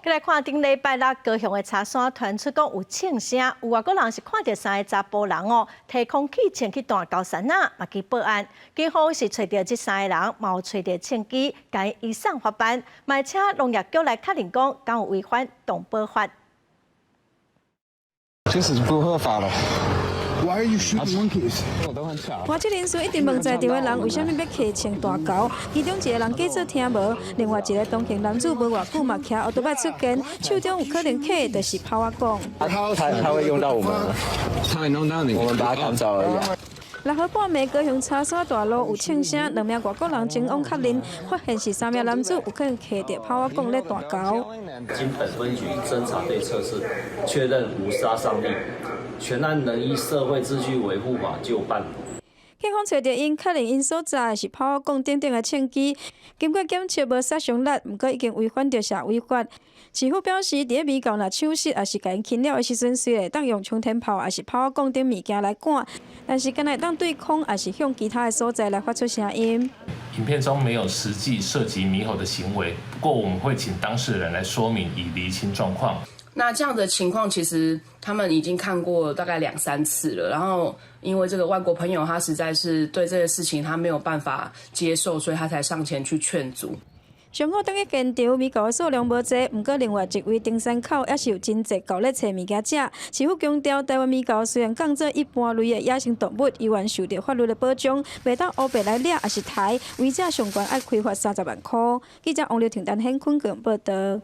再来看顶礼拜六高雄的茶山传出讲有庆声，有外国人是看到3个查甫人哦，摕空气枪去弹高山仔，嘛去报案。警方是找到这3个人，嘛有找到枪支，甲伊移送法办，嘛请农业局来确认讲，敢有违反动保法。这是不合法了。 Why are you shooting monkeys？ 我这人数一直问在场的人为什么要摕枪大镐，其中一个人假做听无，另外一个东庆男子无偌久嘛骑奥多摆出现，手中有可能摕的就是炮啊讲。他会用到我们，他会弄到你，我们把他赶走而已。 6号半暝，高雄茶山大路有庆声，2名外国人前往确认，发现是3名男子有可能摕着炮啊讲咧大镐。经本分局侦查队测试，确认无杀伤力，全案能依社会秩序维护法就办。 警方找到因，确认因所在是炮啊讲等等的枪支，经过检测无杀伤力，不过已经违反着社会法。市府表示，伫米狗若抢失，也是甲因轻了的时阵，虽然当用冲天炮，也是炮啊讲等物件来赶，但是敢若当对空，也是向其他的所在来发出声音。影片中没有实际涉及猕猴的行为，不过我们会请当事人来说明，以厘清状况。 那这样的情况，其实他们已经看过大概2、3次了。然后，因为这个外国朋友他实在是对这个事情他没有办法接受，所以他才上前去劝阻。上午当去现场，米狗的数量无济，不过另外一位登山口也是有真济狗咧找物件食。市府强调，台湾米狗虽然降做一般类的野生动物，依然受到法律的保障，袂当乌白来掠也是抬，违者上悬要开罚30万块。记者王丽婷、陈显坤报道。